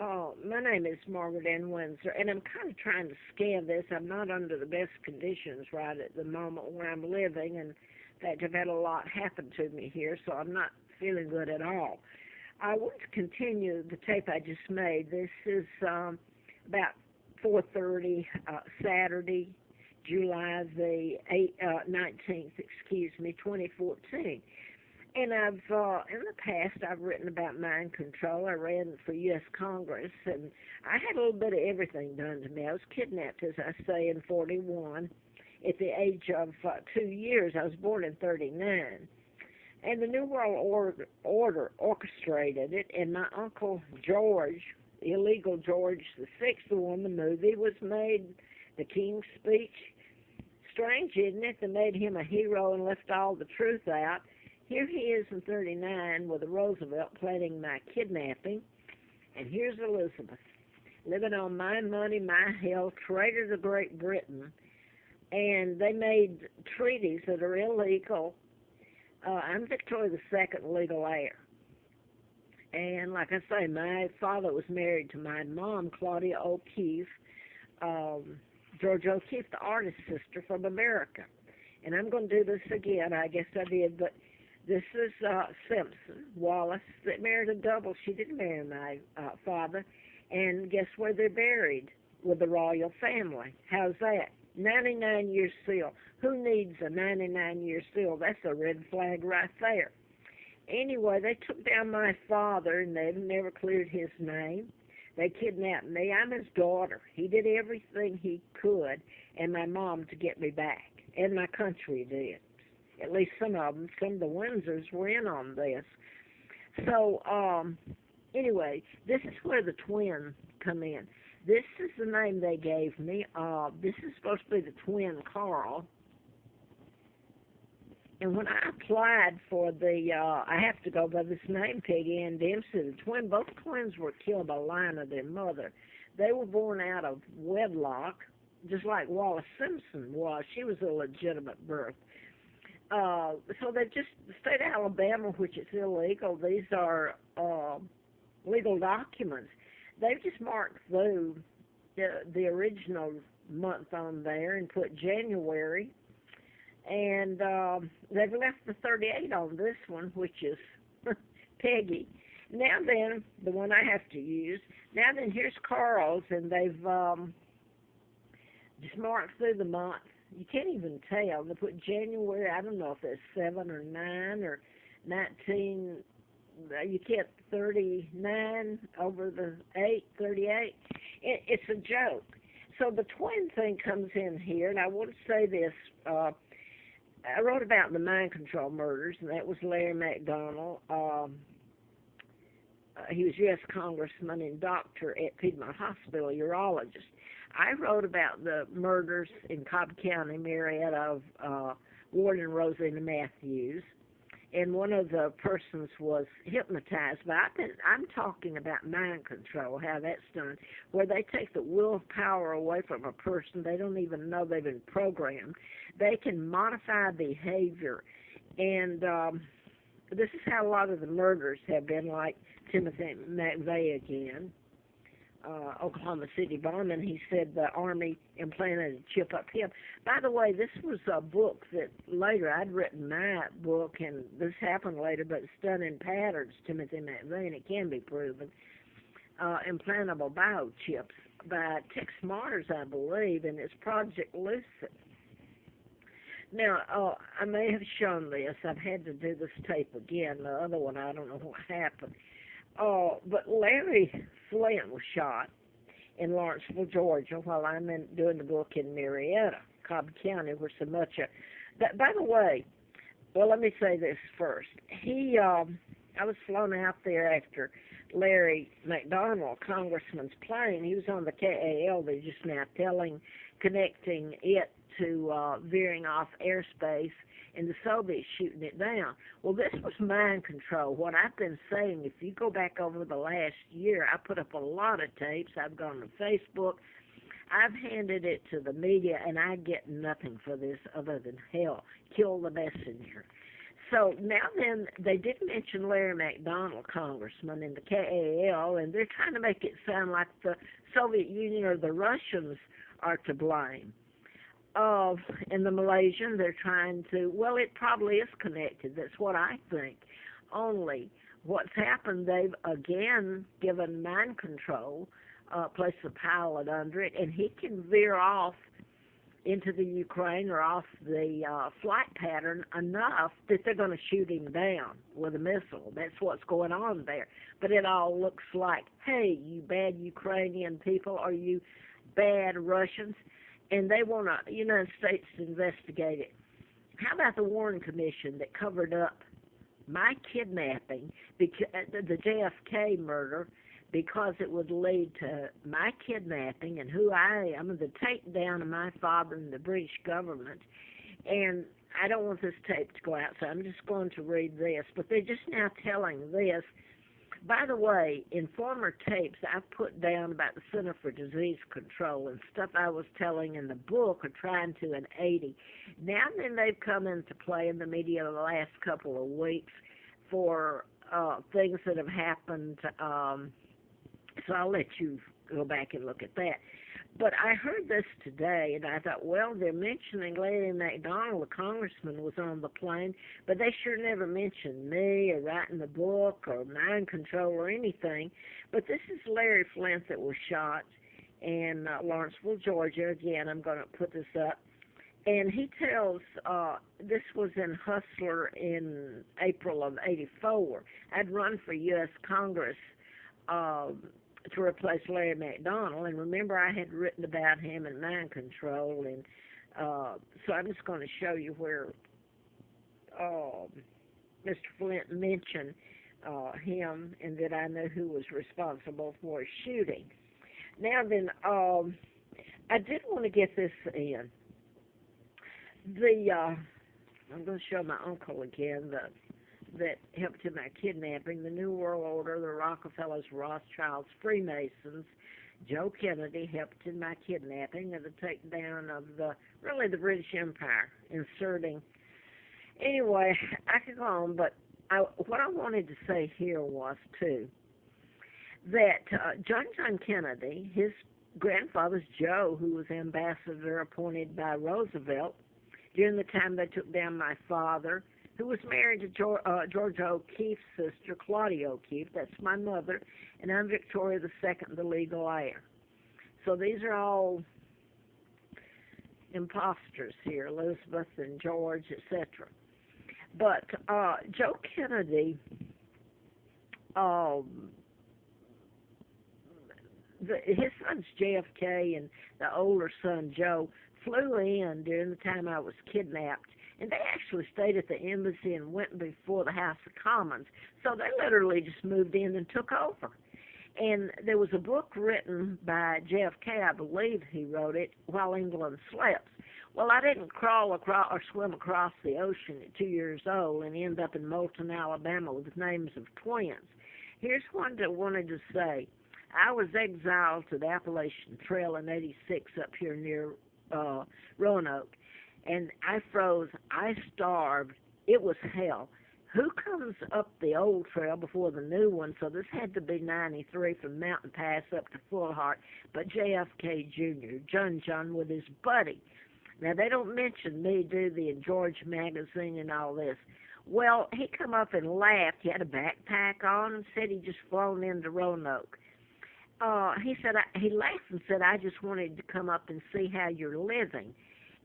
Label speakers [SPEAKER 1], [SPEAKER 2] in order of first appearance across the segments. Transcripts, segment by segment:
[SPEAKER 1] My name is Margaret Ann Windsor, and I'm kind of trying to scan this. I'm not under the best conditions right at the moment where I'm living, and in fact, I've had a lot happen to me here, so I'm not feeling good at all. I want to continue the tape I just made. This is about 4:30 Saturday, July the 19th, excuse me, 2014. And in the past, I've written about mind control. I ran for U.S. Congress, and I had a little bit of everything done to me. I was kidnapped, as I say, in 41. At the age of 2 years, I was born in 39. And the New World Order orchestrated it, and my Uncle George, illegal George the Sixth, when the movie was made, the King's Speech. Strange, isn't it? They made him a hero and left all the truth out. Here he is in 39 with a Roosevelt planning my kidnapping. And here's Elizabeth, living on my money, my health, traitor to Great Britain. And they made treaties that are illegal. I'm Victoria II, legal heir. And like I say, my father was married to my mom, Claudia O'Keeffe, George O'Keeffe, the artist sister from America. And I'm going to do this again. I guess I did, but this is Simpson Wallace that married a double. She didn't marry my father. And guess where they're buried? With the royal family. How's that? 99-year seal. Who needs a 99-year seal? That's a red flag right there. Anyway, they took down my father, and they've never cleared his name. They kidnapped me. I'm his daughter. He did everything he could, and my mom, to get me back. And my country did. At least some of them. Some of the Windsors were in on this. So, anyway, this is where the twins come in. This is the name they gave me. This is supposed to be the twin Carl. And when I applied for the, I have to go by this name, Peggy Ann Dempsey, both twins were killed by line of their mother. They were born out of wedlock, just like Wallace Simpson was. She was a legitimate birth. So they just, the state of Alabama, which is illegal, these are legal documents. They've just marked through the original month on there and put January. And they've left the 38 on this one, which is Peggy. Now then, the one I have to use. Now then, here's Carl's, and they've just marked through the month. You can't even tell. They put January, I don't know if it's 7 or 9 or 19. You can't, 39 over the 8, 38. It's a joke. So the twin thing comes in here, and I want to say this. I wrote about the mind control murders, and that was Larry McDonald. He was U.S. Congressman and doctor at Piedmont Hospital, urologist. I wrote about the murders in Cobb County, Marietta, of Ward and Rosina Matthews. And one of the persons was hypnotized. But I'm talking about mind control, how that's done, where they take the willpower away from a person. They don't even know they've been programmed. They can modify behavior. And this is how a lot of the murders have been, like Timothy McVeigh again. Oklahoma City bombing, he said the Army implanted a chip up him. By the way, this was a book that later, I'd written my book, and this happened later, but it's done in patterns, Timothy McVeigh, and it can be proven. Implantable biochips by Tech Smarters, I believe, and it's Project Lucid. Now, I may have shown this. I've had to do this tape again. The other one, I don't know what happened. But Larry Flint was shot in Lawrenceville, Georgia, while I'm doing the book in Marietta, Cobb County, where so much of... By the way, well, let me say this first. I was flown out there after Larry McDonald, congressman's plane. He was on the KAL. They're just now connecting it to veering off airspace, and the Soviets shooting it down. Well, this was mind control. What I've been saying, if you go back over the last year, I put up a lot of tapes. I've gone to Facebook. I've handed it to the media, and I get nothing for this other than hell. Kill the messenger. So now then, they did mention Larry McDonald, congressman, in the KAL, and they're trying to make it sound like the Soviet Union or the Russians are to blame. In the Malaysian, they're trying to, well, it probably is connected. That's what I think. Only what's happened, they've again given mind control, placed the pilot under it, and he can veer off into the Ukraine or off the flight pattern enough that they're going to shoot him down with a missile. That's what's going on there. But it all looks like, hey, you bad Ukrainian people, or you bad Russians, and they want the United States to investigate it. How about the Warren Commission that covered up my kidnapping, because the JFK murder, because it would lead to my kidnapping and who I am, and the takedown of my father and the British government. And I don't want this tape to go out, so I'm just going to read this. But they're just now telling this. By the way, in former tapes, I've put down about the Center for Disease Control and stuff I was telling in the book or trying to in 80. Now and then they've come into play in the media the last couple of weeks for things that have happened. So I'll let you go back and look at that. But I heard this today, and I thought, well, they're mentioning Larry McDonald, the congressman, was on the plane, but they sure never mentioned me or writing the book or mind control or anything. But this is Larry Flint that was shot in Lawrenceville, Georgia. Again, I'm going to put this up. And he tells, this was in Hustler in April of '84. I'd run for U.S. Congress to replace Larry McDonald, and remember I had written about him in mind control, and so I'm just going to show you where Mr. Flint mentioned him, and that I know who was responsible for his shooting. Now then, I did want to get this in. I'm going to show my uncle again, that helped in my kidnapping, the New World Order, the Rockefellers, Rothschilds, Freemasons. Joe Kennedy helped in my kidnapping and the takedown of the British Empire, inserting. Anyway, I could go on, but what I wanted to say here was, too, that John Kennedy, his grandfather's Joe, who was ambassador appointed by Roosevelt during the time they took down my father, who was married to George O'Keefe's sister, Claudia O'Keefe. That's my mother, and I'm Victoria II, the legal heir. So these are all imposters here, Elizabeth and George, etc. But Joe Kennedy, his son's JFK and the older son, Joe, flew in during the time I was kidnapped. And they actually stayed at the embassy and went before the House of Commons. So they literally just moved in and took over. And there was a book written by JFK, I believe he wrote it, While England Slept. Well, I didn't crawl across or swim across the ocean at 2 years old and end up in Moulton, Alabama with names of twins. Here's one that I wanted to say. I was exiled to the Appalachian Trail in '86 up here near Roanoke. And I froze, I starved, it was hell. Who comes up the old trail before the new one? So this had to be 93 from Mountain Pass up to Full Heart, but JFK Jr., John with his buddy. Now, they don't mention me, do they, in George Magazine and all this. Well, he come up and laughed. He had a backpack on and said he'd just flown into Roanoke. He laughed and said, I just wanted to come up and see how you're living,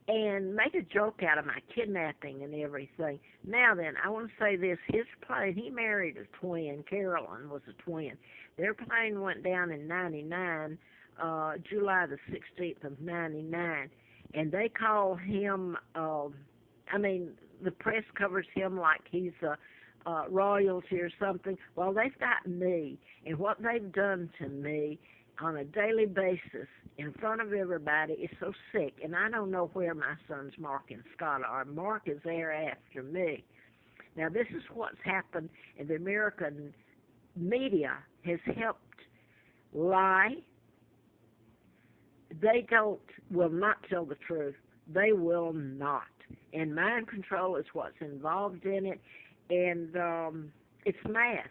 [SPEAKER 1] and made a joke out of my kidnapping and everything. Now then, I want to say this. His plane, he married a twin. Carolyn was a twin. Their plane went down in '99, July the 16th of '99, and they call him, the press covers him like he's a royalty or something. Well, they've got me, and what they've done to me on a daily basis in front of everybody is so sick, and I don't know where my sons Mark and Scott are. Mark is there after me. Now, this is what's happened, and the American media has helped lie. They will not tell the truth. They will not. And mind control is what's involved in it. And it's math.